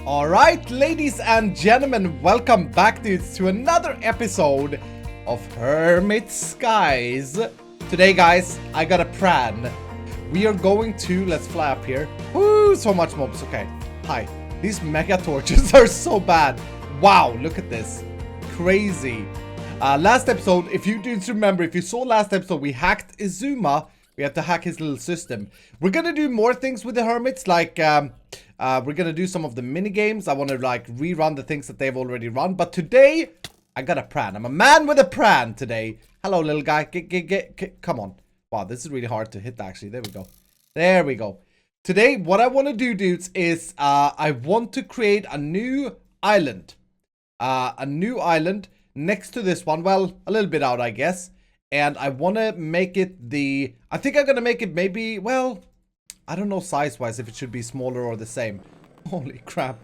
Alright, ladies and gentlemen, welcome back to another episode of Hermit Skies. Today, guys, I got a plan. We are going to, let's fly up here. Woo, so much mobs. Okay, hi. These mega torches are so bad. Wow, look at this. Crazy. Last episode, if you do remember, if you saw last episode, we hacked Izuma. We have to hack his little system. We're gonna do more things with the hermits, like we're gonna do some of the mini games. I want to like rerun the things that they've already run. But today, I got a plan. I'm a man with a plan today. Hello, little guy. Get, come on. Wow, this is really hard to hit. Actually, there we go. There we go. Today, what I want to do, dudes, is I want to create a new island. A new island next to this one. Well, a little bit out, I guess. And I want to make it the... I think I'm going to make it maybe... Well, I don't know size-wise if it should be smaller or the same. Holy crap.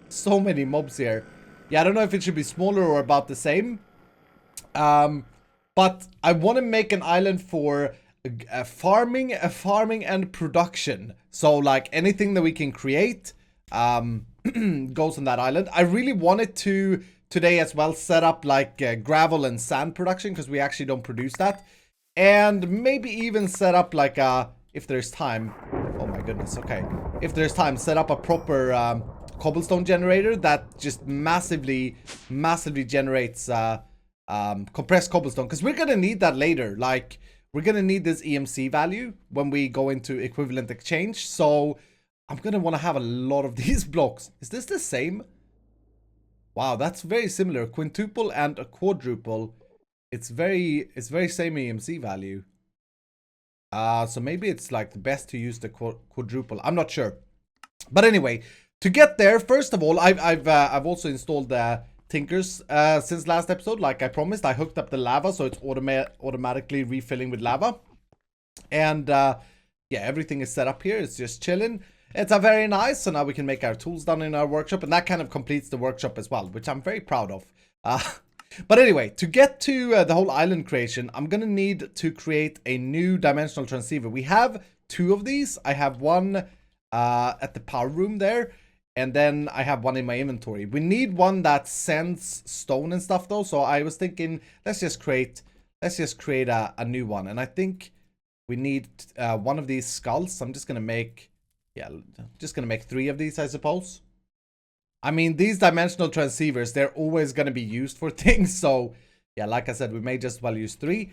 So many mobs here. Yeah, I don't know if it should be smaller or about the same. But I want to make an island for farming and production. So, like, anything that we can create goes on that island. I really wanted to... today as well set up like gravel and sand production, because we actually don't produce that, and maybe even set up like if there's time, oh my goodness, okay, if there's time, set up a proper cobblestone generator that just massively generates compressed cobblestone, because we're gonna need that later. Like, we're gonna need this EMC value when we go into equivalent exchange, so I'm gonna want to have a lot of these blocks. Is this the same? Wow, that's very similar. Quintuple and a quadruple. It's very same EMC value. So maybe it's like the best to use the quadruple. I'm not sure. But anyway, to get there, first of all, I've also installed the Tinkers since last episode. Like I promised, I hooked up the lava, so it's automatically refilling with lava. And yeah, everything is set up here. It's just chilling. It's a very nice, so now we can make our tools down in our workshop, and that kind of completes the workshop as well, which I'm very proud of. But anyway, to get to the whole island creation, I'm gonna need to create a new dimensional transceiver. We have two of these. I have one at the power room there, and then I have one in my inventory. We need one that sends stone and stuff though, so I was thinking, let's just create a new one, and I think we need one of these skulls. I'm just gonna make... yeah, just gonna make 3 of these, I suppose. I mean, these dimensional transceivers, they're always gonna be used for things. So, yeah, like I said, we may just well use 3.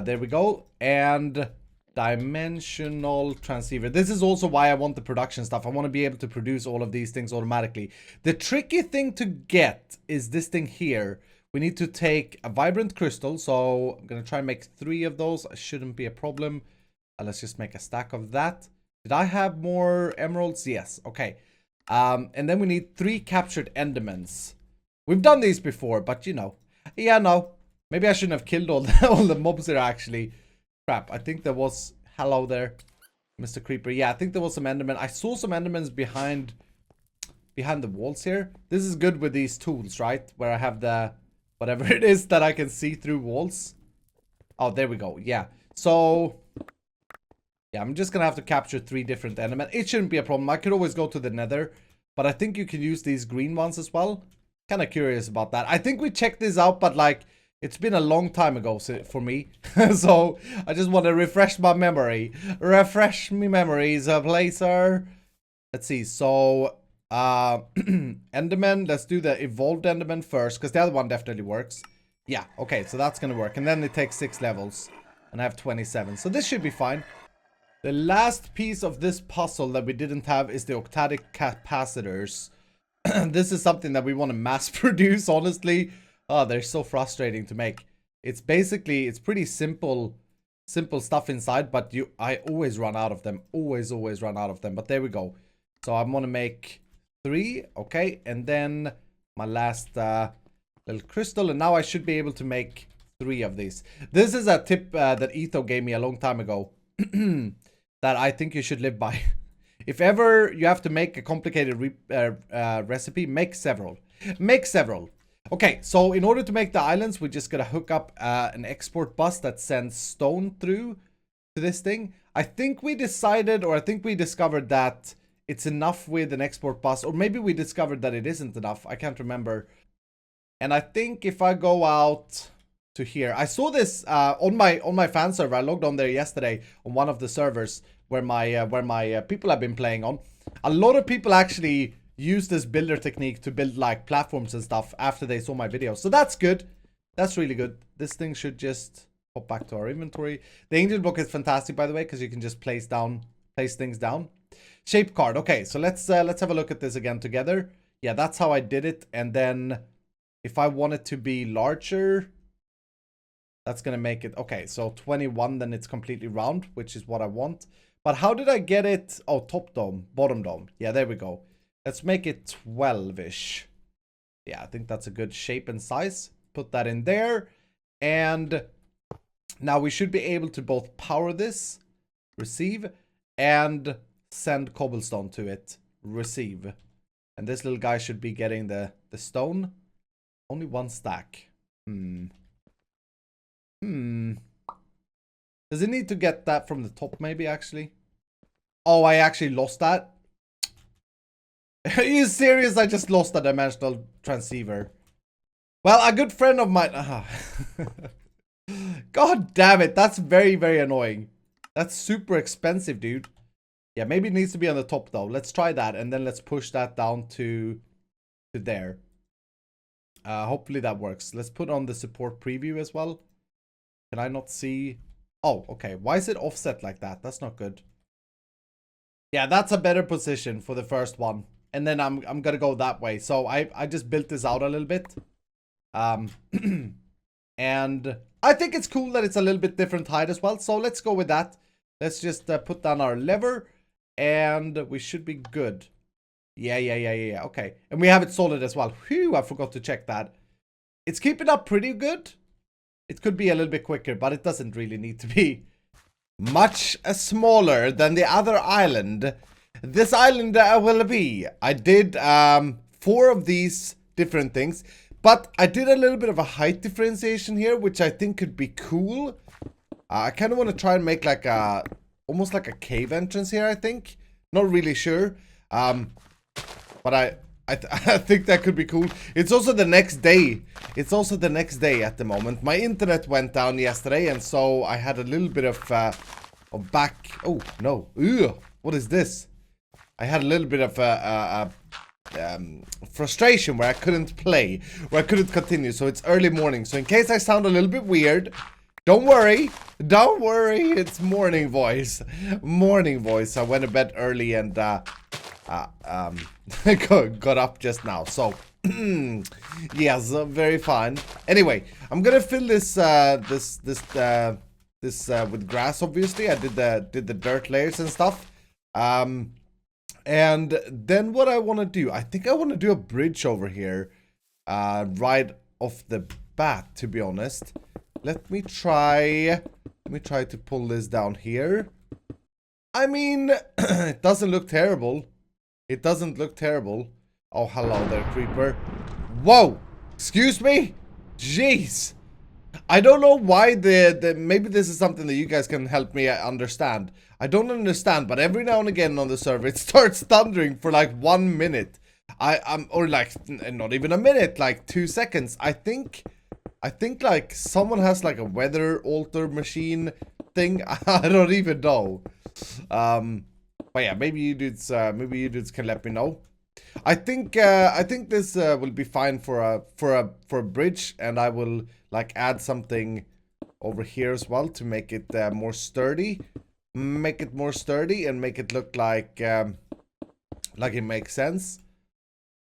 There we go. And dimensional transceiver. This is also why I want the production stuff. I want to be able to produce all of these things automatically. The tricky thing to get is this thing here. We need to take a vibrant crystal. So, I'm gonna try and make 3 of those. It shouldn't be a problem. Let's just make a stack of that. Did I have more emeralds? Yes. Okay. And then we need 3 captured endermans. We've done these before, but you know. Yeah, no. Maybe I shouldn't have killed all the mobs there, actually. Crap. I think there was... Hello there, Mr. Creeper. Yeah, I think there was some endermen. I saw some endermans behind the walls here. This is good with these tools, right? Where I have the... whatever it is that I can see through walls. Oh, there we go. Yeah. So... yeah, I'm just gonna have to capture 3 different endermen. It shouldn't be a problem. I could always go to the nether, but I think you can use these green ones as well. Kind of curious about that. I think we checked this out, but like, it's been a long time ago for me. So, I just want to refresh my memory. Refresh me memories, Placer. Let's see, so, enderman, let's do the evolved enderman first, because the other one definitely works. Yeah, okay, so that's gonna work. And then it takes 6 levels, and I have 27. So this should be fine. The last piece of this puzzle that we didn't have is the octadic capacitors. This is something that we want to mass produce, honestly. Oh, they're so frustrating to make. It's basically, it's pretty simple stuff inside, but I always run out of them. Always run out of them. But there we go. So I'm going to make 3. Okay. And then my last little crystal. And now I should be able to make 3 of these. This is a tip that Etho gave me a long time ago. That I think you should live by. If ever you have to make a complicated recipe, make several. Make several. Okay, so in order to make the islands, we just gotta hook up an export bus that sends stone through to this thing. I think we decided, or I think we discovered that it's enough with an export bus, or maybe we discovered that it isn't enough. I can't remember. And I think if I go out to here, I saw this on my fan server. I logged on there yesterday on one of the servers where my people have been playing on. A lot of people actually use this builder technique to build like platforms and stuff after they saw my video. So that's good. That's really good. This thing should just pop back to our inventory. The angel block is fantastic, by the way, because you can just place things down. Shape card. Okay, so let's have a look at this again together. Yeah, that's how I did it. And then if I want it to be larger, that's gonna make it okay. So 21, then it's completely round, which is what I want. But how did I get it? Oh, top dome, bottom dome. Yeah, there we go. Let's make it 12-ish. Yeah, I think that's a good shape and size. Put that in there. And now we should be able to both power this, receive, and send cobblestone to it, receive. And this little guy should be getting the stone. Only one stack. Does it need to get that from the top maybe, actually? Oh, I actually lost that. Are you serious? I just lost a dimensional transceiver. Well, a good friend of mine... God damn it. That's very, very annoying. That's super expensive, dude. Yeah, maybe it needs to be on the top, though. Let's try that, and then let's push that down to there. Hopefully that works. Let's put on the support preview as well. Can I not see? Oh, okay. Why is it offset like that? That's not good. Yeah, that's a better position for the first one. And then I'm gonna go that way. So I just built this out a little bit. And I think it's cool that it's a little bit different height as well. So let's go with that. Let's just put down our lever. And we should be good. Yeah. Okay. And we have it solid as well. Whew, I forgot to check that. It's keeping up pretty good. It could be a little bit quicker, but it doesn't really need to be. Much smaller than the other island. This island will be. I did 4 of these different things. But I did a little bit of a height differentiation here, which I think could be cool. I kind of want to try and make like a... almost like a cave entrance here, I think. Not really sure. But I think that could be cool. It's also the next day. It's also the next day at the moment. My internet went down yesterday, and so I had a little bit of back... Oh, no. Ugh, what is this? I had a little bit of frustration where I couldn't play, where I couldn't continue. So it's early morning. So in case I sound a little bit weird, don't worry. Don't worry. It's morning voice. Morning voice. I went to bed early and got up just now. So yes, very fine. Anyway, I'm gonna fill this with grass. Obviously, I did the dirt layers and stuff. And then what I want to do, I think I want to do a bridge over here, right off the bat. To be honest, let me try to pull this down here. I mean, it doesn't look terrible. It doesn't look terrible. Oh, hello there, creeper. Whoa! Excuse me? Jeez! I don't know why maybe this is something that you guys can help me understand. I don't understand, but every now and again on the server, it starts thundering for like 1 minute. Or like, not even a minute, like 2 seconds. I think like someone has like a weather alter machine thing. I don't even know. But yeah, maybe you dudes can let me know. I think this will be fine for a bridge, and I will like add something over here as well to make it more sturdy. Make it more sturdy and make it look like it makes sense.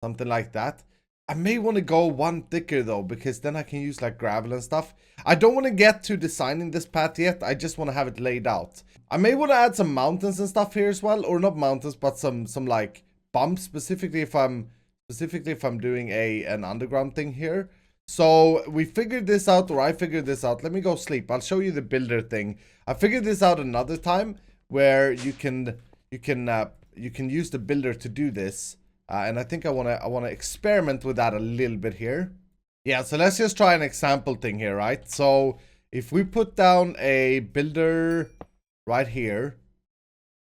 Something like that. I may want to go one thicker though, because then I can use like gravel and stuff. I don't want to get to designing this path yet. I just want to have it laid out. I may want to add some mountains and stuff here as well, or not mountains, but some like bumps, specifically if I'm doing an underground thing here. So we figured this out, or I figured this out. Let me go sleep. I'll show you the builder thing. I figured this out another time where you can use the builder to do this. And I think I wanna experiment with that a little bit here. Yeah, so let's just try an example thing here, right? So if we put down a builder right here,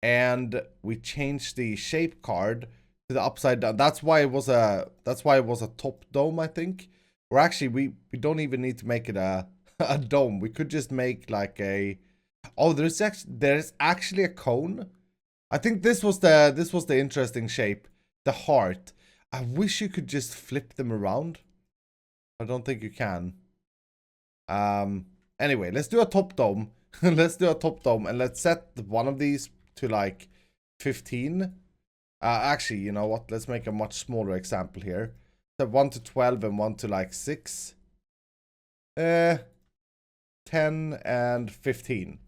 and we changed the shape card to the upside down. That's why it was a top dome, I think. Or actually, we don't even need to make it a a dome. We could just make like a. Oh, there's actually a cone. I think this was the interesting shape, the heart. I wish you could just flip them around. I don't think you can. Anyway, let's do a top dome. Let's do a top dome, and let's set one of these to like 15. Actually, you know what? Let's make a much smaller example here. So 1 to 12 and 1 to like 6. 10 and 15.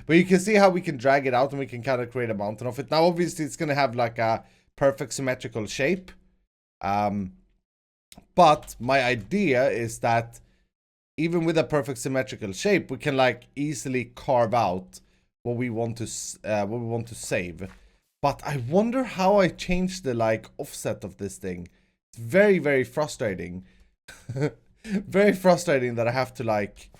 But you can see how we can drag it out and we can kind of create a mountain of it. Now, obviously, it's going to have like a perfect symmetrical shape. But my idea is that even with a perfect symmetrical shape, we can like easily carve out what we want to save. But I wonder how I change the like offset of this thing. It's very, very frustrating. Very frustrating that I have to like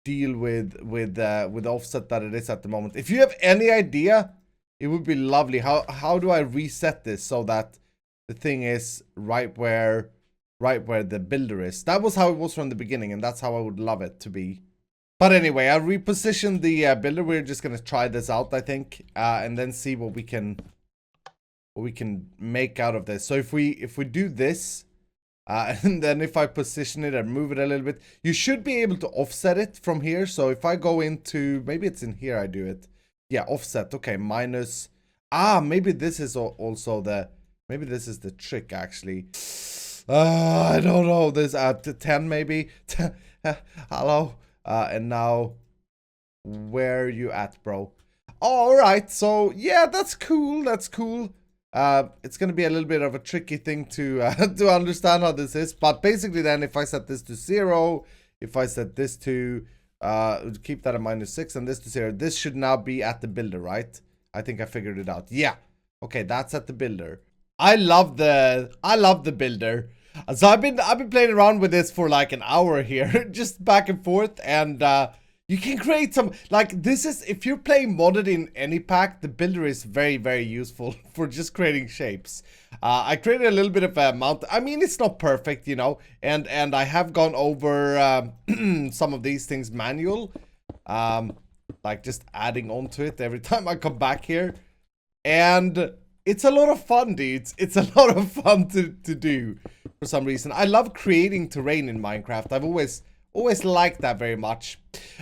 deal with the offset that it is at the moment. If you have any idea, it would be lovely. How do I reset this so that the thing is right where the builder is? That was how it was from the beginning, and that's how I would love it to be. But anyway, I repositioned the builder. We're just gonna try this out, I think, and then see what we can make out of this. So if we do this, and then if I position it and move it a little bit, you should be able to offset it from here. So if I go into, maybe it's in here I do it. Yeah, offset. Okay, minus. Maybe this is also the, maybe this is the trick actually. I don't know. There's 10 maybe. Hello. And now, where are you at, bro? All right. So yeah, that's cool. That's cool. It's gonna be a little bit of a tricky thing to to understand how this is, but basically then if I set this to 0, if I set this to keep that at -6 and this to 0, this should now be at the builder, right? I think I figured it out. Yeah. Okay, that's at the builder. I love the builder. So I've been playing around with this for like an hour here, just back and forth, and you can create some, like, this is, if you're playing modded in any pack, the builder is very, very useful for just creating shapes. I created a little bit of a mount. I mean, it's not perfect, you know, and I have gone over some of these things manual, like just adding on to it every time I come back here. And it's a lot of fun, dudes. It's a lot of fun to do for some reason. I love creating terrain in Minecraft. I've always liked that very much.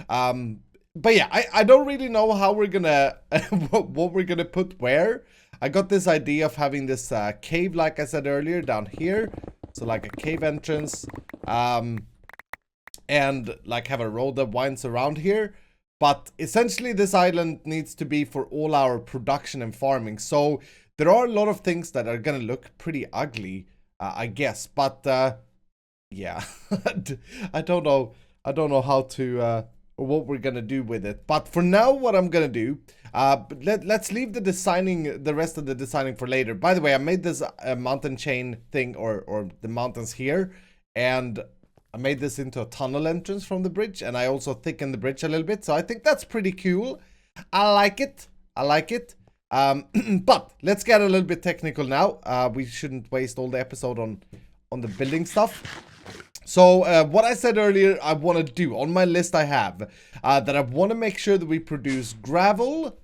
But yeah, I don't really know how we're gonna what we're gonna put where. I got this idea of having this cave, like I said earlier, down here. So like a cave entrance, and like have a road that winds around here. But essentially this island needs to be for all our production and farming. So there are a lot of things that are gonna look pretty ugly, I guess. But yeah, I don't know how to or what we're gonna do with it. But for now, what I'm gonna do, let's leave the rest of the designing for later. By the way, I made this mountain chain thing, or the mountains here, and I made this into a tunnel entrance from the bridge, and I also thickened the bridge a little bit. So I think that's pretty cool. I like it. I like it. But let's get a little bit technical now. We shouldn't waste all the episode on the building stuff. So what I said earlier I want to do on my list, I have that I want to make sure that we produce gravel,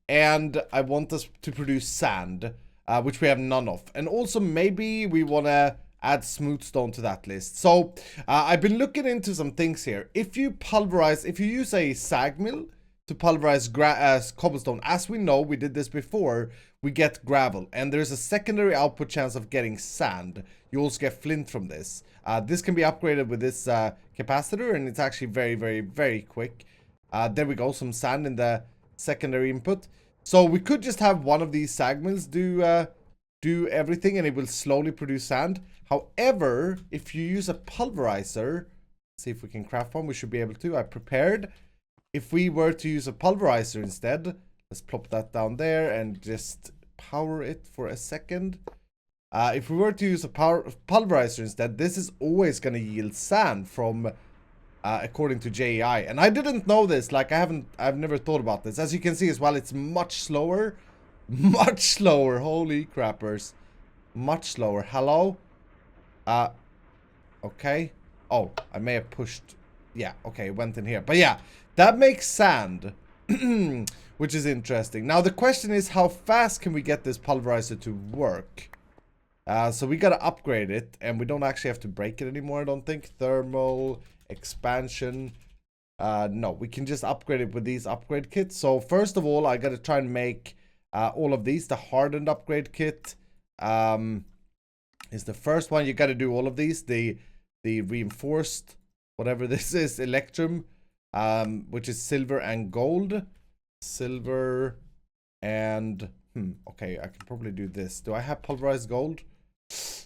and I want us to produce sand, which we have none of. And also maybe we want to add smooth stone to that list. So I've been looking into some things here. If you use a sag mill to pulverize cobblestone, as we know, we did this before, we get gravel, and there's a secondary output chance of getting sand. You also get flint from this. This can be upgraded with this capacitor, and it's actually very, very, very quick. There we go, some sand in the secondary input. So we could just have one of these sag mills do everything, and it will slowly produce sand. However, if you use a pulverizer, see if we can craft one, we should be able to. I prepared. If we were to use a pulverizer instead, let's plop that down there and just power it for a second. If we were to use a pulverizer instead, this is always going to yield sand from according to JEI. And I didn't know this. Like, I've never thought about this. As you can see as well, it's much slower. Much slower. Holy crappers. Much slower. Hello? Okay. Oh, I may have pushed. Yeah, okay, it went in here. But yeah, that makes sand. Which is interesting. Now, the question is, how fast can we get this pulverizer to work? So we gotta upgrade it, and we don't actually have to break it anymore, I don't think. Thermal expansion. No, we can just upgrade it with these upgrade kits. So first of all, I gotta try and make all of these. The Hardened Upgrade Kit is the first one. You gotta do all of these. The reinforced, whatever this is, Electrum, which is silver and gold. Silver and... okay, I can probably do this. Do I have pulverized gold?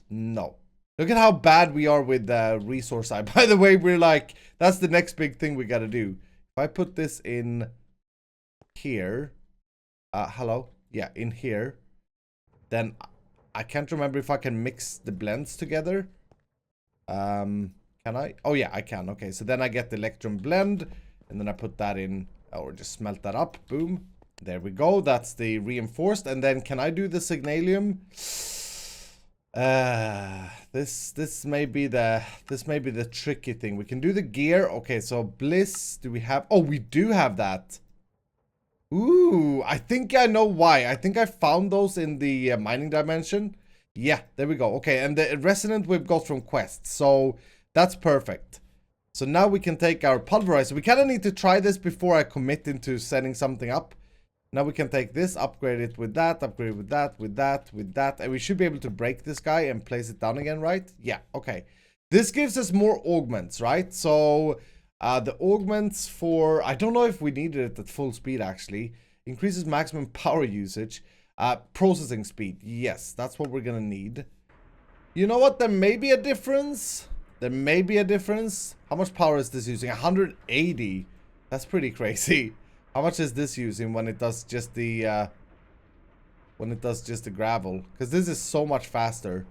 No. Look at how bad we are with resource side. By the way, we're like, that's the next big thing we gotta do. If I put this in here, hello? Yeah, in here, then I can't remember if I can mix the blends together. Can I? Oh yeah, I can. Okay, so then I get the Electrum blend, and then I put that in, or just smelt that up. Boom. There we go. That's the reinforced. And then can I do the Signalium? This may be the tricky thing. We can do the gear. Okay, so Bliss, do we have? Oh, we do have that. Ooh, I think I know why. I think I found those in the mining dimension. Yeah, there we go. Okay, and the resonant we've got from quests. So that's perfect. So now we can take our pulverizer. We kind of need to try this before I commit into setting something up. Now we can take this, upgrade it with that, upgrade it with that, with that, with that. And we should be able to break this guy and place it down again, right? Yeah, okay. This gives us more augments, right? So the augments for... I don't know if we needed it at full speed, actually. Increases maximum power usage. Processing speed. Yes, that's what we're going to need. You know what? There may be a difference. There may be a difference. How much power is this using? 180. That's pretty crazy. How much is this using when it does just the gravel? Because this is so much faster.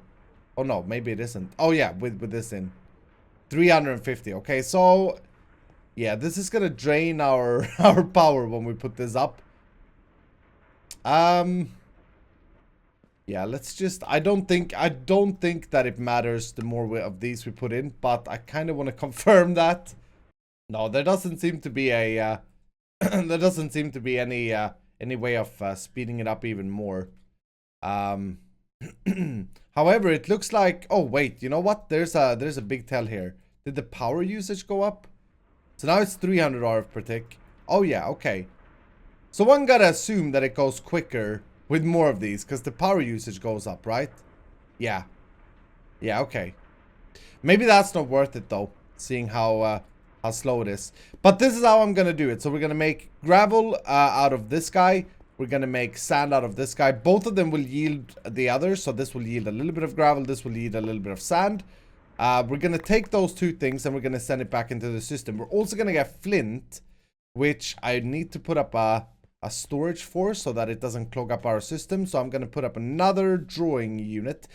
Oh no, maybe it isn't. Oh yeah, with this in. 350. Okay, so yeah, this is gonna drain our power when we put this up. Yeah, let's just... I don't think that it matters the more of these we put in, but I kind of want to confirm that. No, there doesn't seem to be a there doesn't seem to be any way of speeding it up even more. However, it looks like... Oh wait, you know what? There's a big tell here. Did the power usage go up? So now it's 300 RF per tick. Oh yeah, okay. So one gotta assume that it goes quicker with more of these, because the power usage goes up, right? Yeah. Yeah, okay. Maybe that's not worth it though, seeing how slow it is. But this is how I'm gonna do it. So we're gonna make gravel out of this guy. We're gonna make sand out of this guy. Both of them will yield the other. So this will yield a little bit of gravel. This will yield a little bit of sand. We're gonna take those two things and we're gonna send it back into the system. We're also gonna get flint, which I need to put up a storage for so that it doesn't clog up our system. So I'm gonna put up another drawing unit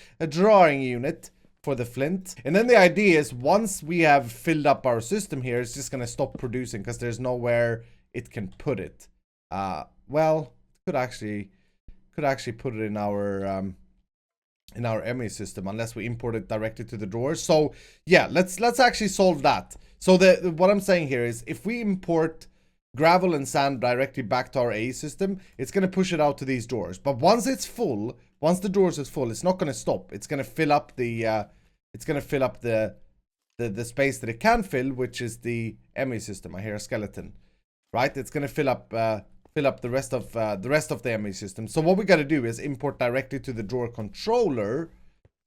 for the flint. And then the idea is once we have filled up our system here, it's just gonna stop producing because there's nowhere it can put it. Well, could actually put it in our ME system unless we import it directly to the drawers. So yeah, let's actually solve that. So what I'm saying here is if we import gravel and sand directly back to our AE system, it's going to push it out to these drawers. But once it's full, once the drawers is full, it's not going to stop. It's going to fill up the the space that it can fill, which is the ME system. I hear a skeleton, right? It's going to fill up the rest of the ME system. So what we got to do is import directly to the drawer controller,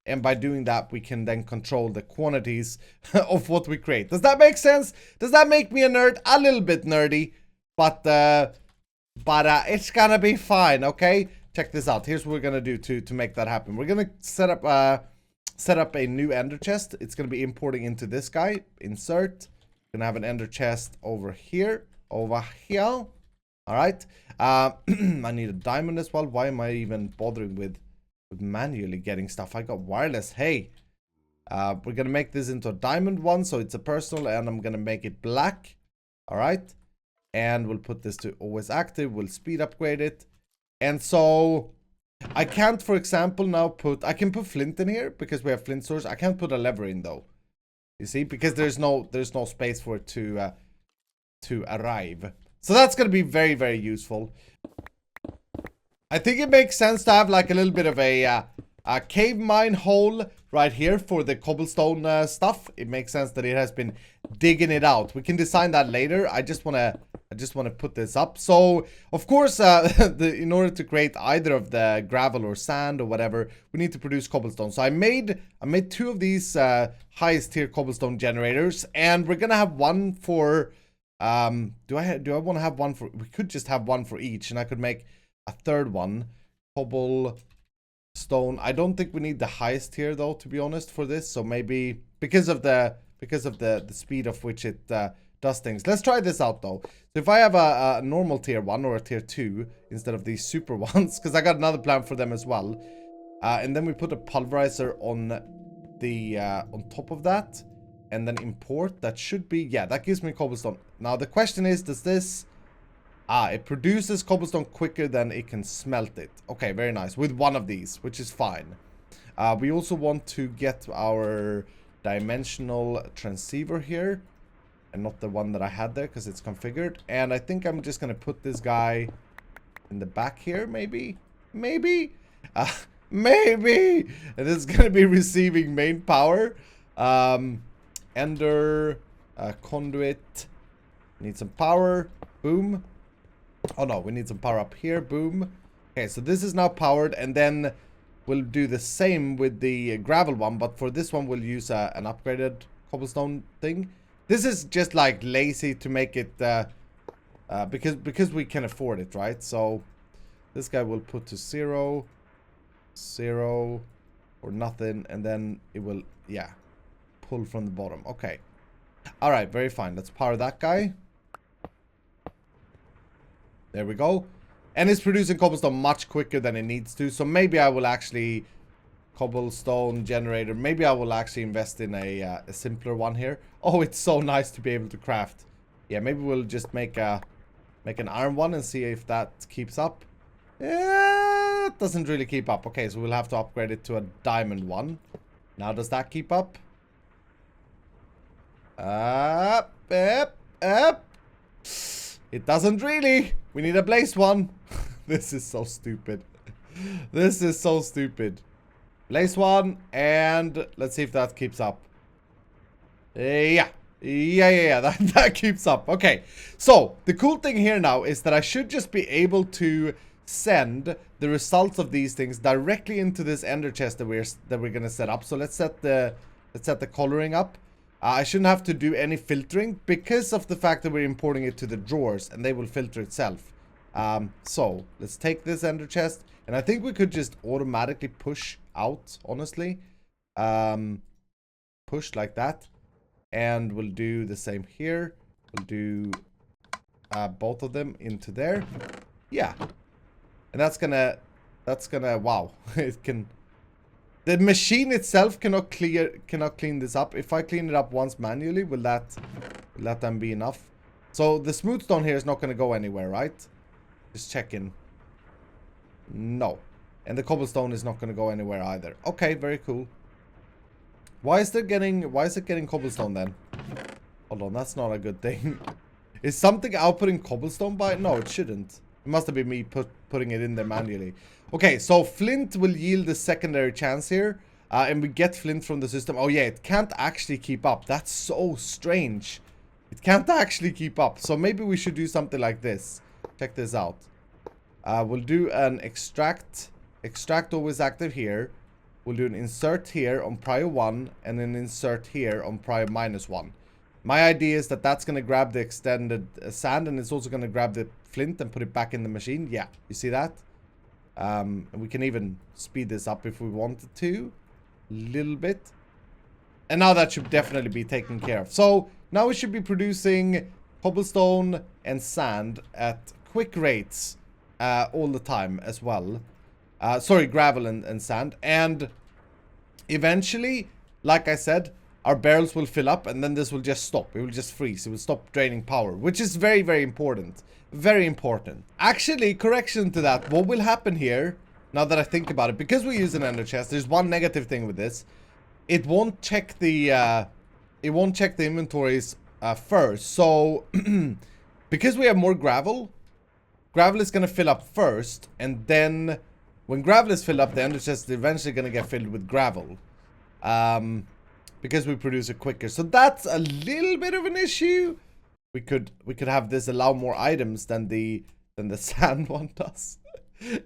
and by doing that, we can then control the quantities of what we create. Does that make sense? Does that make me a nerd? A little bit nerdy, but it's gonna be fine, okay? Check this out. Here's what we're gonna do to make that happen. We're gonna set up a new ender chest. It's gonna be importing into this guy. Insert. We're gonna have an ender chest over here. All right. I need a diamond as well. Why am I even bothering with manually getting stuff? I got wireless. Hey, We're gonna make this into a diamond one, so it's a personal, and I'm gonna make it black. All right, and we'll put this to always active. We'll speed upgrade it, and so I can't, for example, now I can put flint in here because we have flint source. I can't put a lever in though. You see, because there's no space for it to arrive. So that's gonna be very, very useful. I think it makes sense to have like a little bit of a cave mine hole right here for the cobblestone stuff. It makes sense that it has been digging it out. We can design that later. I just wanna put this up. So of course, in order to create either of the gravel or sand or whatever, we need to produce cobblestone. So I made 2 of these highest tier cobblestone generators, and we're gonna have one for. Do I want to have one for? We could just have one for each, and I could make a third one, cobblestone. I don't think we need the highest tier though, to be honest, for this. So maybe because of the speed of which it does things. Let's try this out though. So if I have a normal tier 1 or a tier 2 instead of these super ones, because I got another plan for them as well. And then we put a pulverizer on the on top of that, and then import. That should be, yeah, that gives me cobblestone. Now the question is, does this it produces cobblestone quicker than it can smelt it. Okay, very nice. With one of these, which is fine. We also want to get our dimensional transceiver here, and not the one that I had there because it's configured. And I think I'm just going to put this guy in the back here, maybe. Maybe. And it's going to be receiving main power. Ender, conduit. Need some power. Boom. Oh no, we need some power up here. Boom. Okay, so this is now powered, and then we'll do the same with the gravel one, but for this one we'll use an upgraded cobblestone thing. This is just like lazy to make it because we can afford it, right? So this guy will put to 0, 0, or nothing, and then it will, yeah, pull from the bottom. Okay. All right, very fine. Let's power that guy. There we go. And it's producing cobblestone much quicker than it needs to. So maybe I will actually... Cobblestone generator. Maybe I will actually invest in a simpler one here. Oh, it's so nice to be able to craft. Yeah, maybe we'll just make an iron one and see if that keeps up. Yeah, it doesn't really keep up. Okay, so we'll have to upgrade it to a diamond one. Now, does that keep up? Up. It doesn't really. We need a blaze one. This is so stupid. This is so stupid. Blaze one, and let's see if that keeps up. Yeah. That keeps up. Okay. So, the cool thing here now is that I should just be able to send the results of these things directly into this ender chest that we're going to set up. So, let's set the coloring up. I shouldn't have to do any filtering because of the fact that we're importing it to the drawers, and they will filter itself. So, let's take this ender chest, and I think we could just automatically push out, honestly. Push like that. And we'll do the same here. We'll do both of them into there. Yeah. And that's gonna, wow. It can... The machine itself cannot clean this up. If I clean it up once manually, will that then be enough? So the smooth stone here is not going to go anywhere, right? Just checking. No. And the cobblestone is not going to go anywhere either. Okay, very cool. Why is it getting cobblestone then? Hold on, that's not a good thing. Is something outputting cobblestone by? No, it shouldn't. It must have been me putting it in there manually. Okay, so flint will yield a secondary chance here. And we get flint from the system. Oh yeah, it can't actually keep up. That's so strange. It can't actually keep up. So maybe we should do something like this. Check this out. We'll do an extract. Extract always active here. We'll do an insert here on prior 1. And an insert here on prior -1. My idea is that that's going to grab the extended sand. And it's also going to grab the flint and put it back in the machine. Yeah, you see that? And we can even speed this up if we wanted to. A little bit. And now that should definitely be taken care of. So now we should be producing cobblestone and sand at quick rates all the time as well. Sorry, gravel and sand. And eventually, like I said, our barrels will fill up and then this will just stop. It will just freeze. It will stop draining power, which is very, very important. Very important. Actually, correction to that. What will happen here, now that I think about it, because we use an ender chest, there's one negative thing with this. It won't check the inventories first. So, because we have more gravel, gravel is going to fill up first, and then when gravel is filled up, the ender chest is eventually going to get filled with gravel. Because we produce it quicker. So that's a little bit of an issue. We could have this allow more items than the sand one does.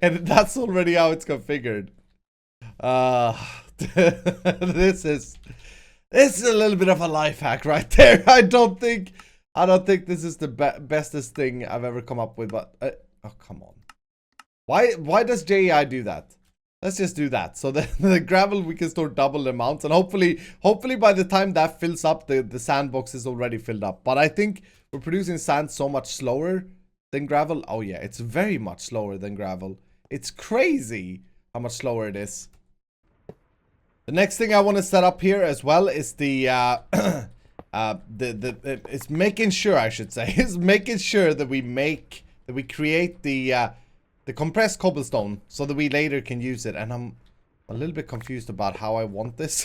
And that's already how it's configured. This is a little bit of a life hack right there. I don't think this is the bestest thing I've ever come up with, but oh, come on. Why does JEI do that? Let's just do that. So the gravel, we can store double the amounts, and hopefully by the time that fills up, the sandbox is already filled up. But I think we're producing sand so much slower than gravel. Oh yeah, it's very much slower than gravel. It's crazy how much slower it is. The next thing I want to set up here as well is it's making sure, I should say, is making sure that we create the compressed cobblestone so that we later can use it. And I'm a little bit confused about how I want this.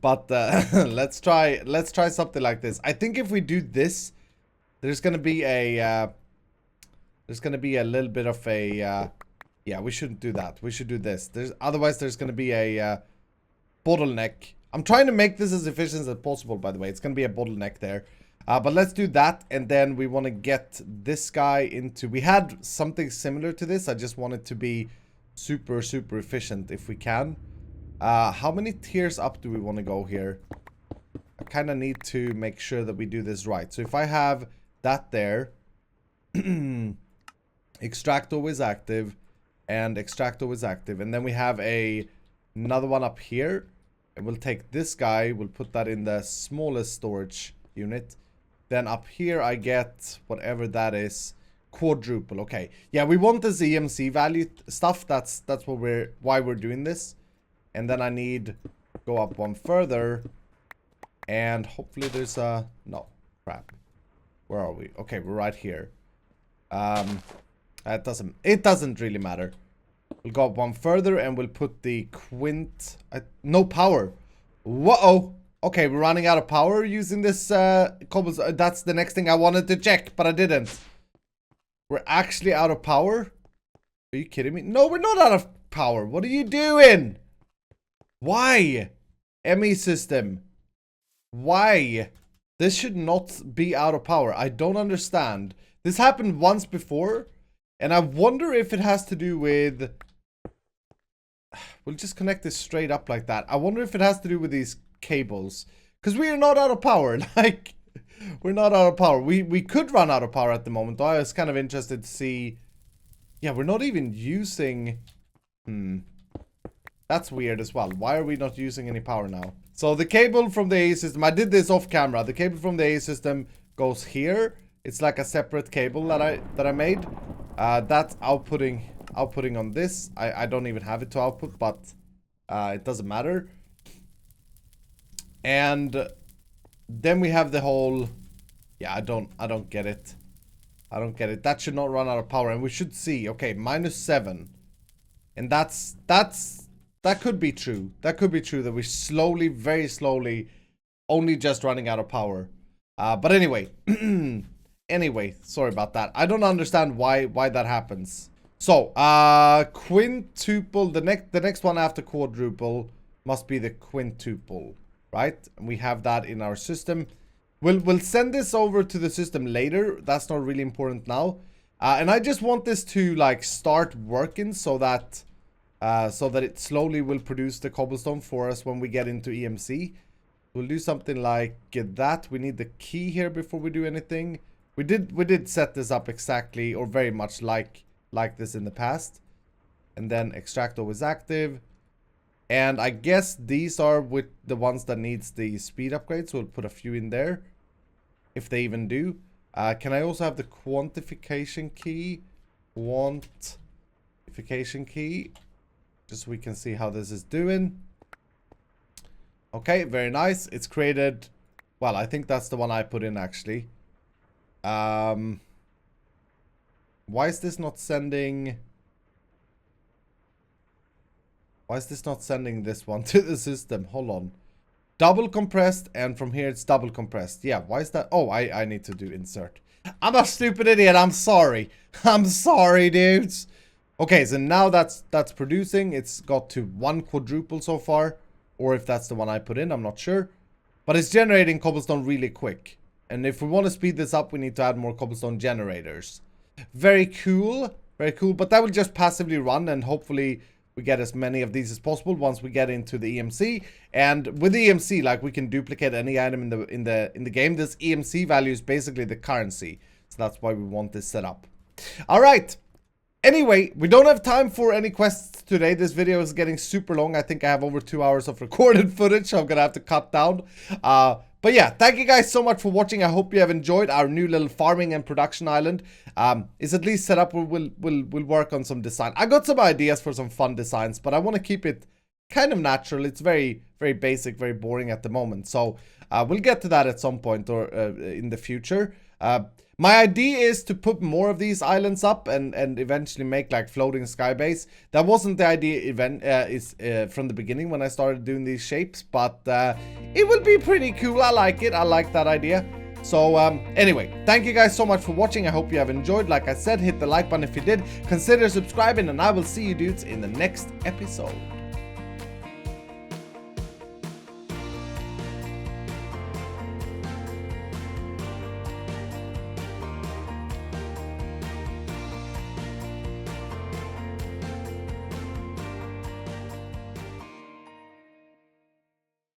But let's try something like this. I think if we do this, there's gonna be a little bit of a yeah, we shouldn't do that. We should do this. Otherwise there's gonna be a bottleneck. I'm trying to make this as efficient as possible, by the way. It's gonna be a bottleneck there. But let's do that, and then we want to get this guy into... We had something similar to this. I just want it to be super, super efficient if we can. How many tiers up do we want to go here? I kind of need to make sure that we do this right. So if I have that there, Extractor is active, and Extractor is active. And then we have another one up here. And we'll take this guy, we'll put that in the smallest storage unit. Then up here I get whatever that is, quadruple. Okay, yeah, we want this EMC value stuff. That's why we're doing this. And then I need go up one further, and hopefully there's a no crap. Where are we? Okay, we're right here. It doesn't really matter. We'll go up one further and we'll put the no power. Whoa. Okay, we're running out of power using this cobblestone. That's the next thing I wanted to check, but I didn't. We're actually out of power? Are you kidding me? No, we're not out of power. What are you doing? Why? ME system. Why? This should not be out of power. I don't understand. This happened once before, and I wonder if it has to do with... We'll just connect this straight up like that. I wonder if it has to do with these cables, because we are not out of power. Like, we're not out of power. We could run out of power at the moment, though. I was kind of interested to see. Yeah, we're not even using... That's weird as well. Why are we not using any power now? So the cable from the AE system, I did this off camera. The cable from the AE system goes here. It's like a separate cable that I made. That's outputting on this. I don't even have it to output, but it doesn't matter. And then we have the whole... Yeah, I don't get it. I don't get it. That should not run out of power. And we should see, okay, -7. And that could be true. That could be true, that we're slowly, very slowly, only just running out of power. But anyway, sorry about that. I don't understand why that happens. So, quintuple, the next one after quadruple must be the quintuple, right? And we have that in our system. We'll send this over to the system later. That's not really important now. And I just want this to like start working so that it slowly will produce the cobblestone for us when we get into EMC. We'll do something like that. We need the key here before we do anything. We did set this up exactly, or very much like this in the past. And then extractor is active. And I guess these are with the ones that needs the speed upgrade, so we'll put a few in there, if they even do. Can I also have the quantification key? Quantification key, just so we can see how this is doing. Okay, very nice. It's created... Well, I think that's the one I put in, actually. Why is this not sending... Why is this not sending this one to the system? Hold on. Double compressed, and from here it's double compressed. Yeah, why is that? Oh, I need to do insert. I'm a stupid idiot. I'm sorry. I'm sorry, dudes. Okay, so now that's producing. It's got to 1 quadruple so far. Or if that's the one I put in, I'm not sure. But it's generating cobblestone really quick. And if we want to speed this up, we need to add more cobblestone generators. Very cool. Very cool. But that will just passively run, and hopefully we get as many of these as possible once we get into the EMC. And with the EMC, like, we can duplicate any item in the game. This EMC value is basically the currency. So that's why we want this set up. All right. Anyway, we don't have time for any quests today. This video is getting super long. I think I have over 2 hours of recorded footage, so I'm gonna have to cut down. But yeah, thank you guys so much for watching. I hope you have enjoyed our new little farming and production island. It's at least set up. We'll work on some design. I got some ideas for some fun designs, but I want to keep it kind of natural. It's very, very basic, very boring at the moment. So we'll get to that at some point or in the future. My idea is to put more of these islands up and eventually make like floating sky base. That wasn't the idea from the beginning when I started doing these shapes, but it will be pretty cool. I like it. I like that idea. So anyway, thank you guys so much for watching. I hope you have enjoyed. Like I said, hit the like button if you did. Consider subscribing, and I will see you dudes in the next episode.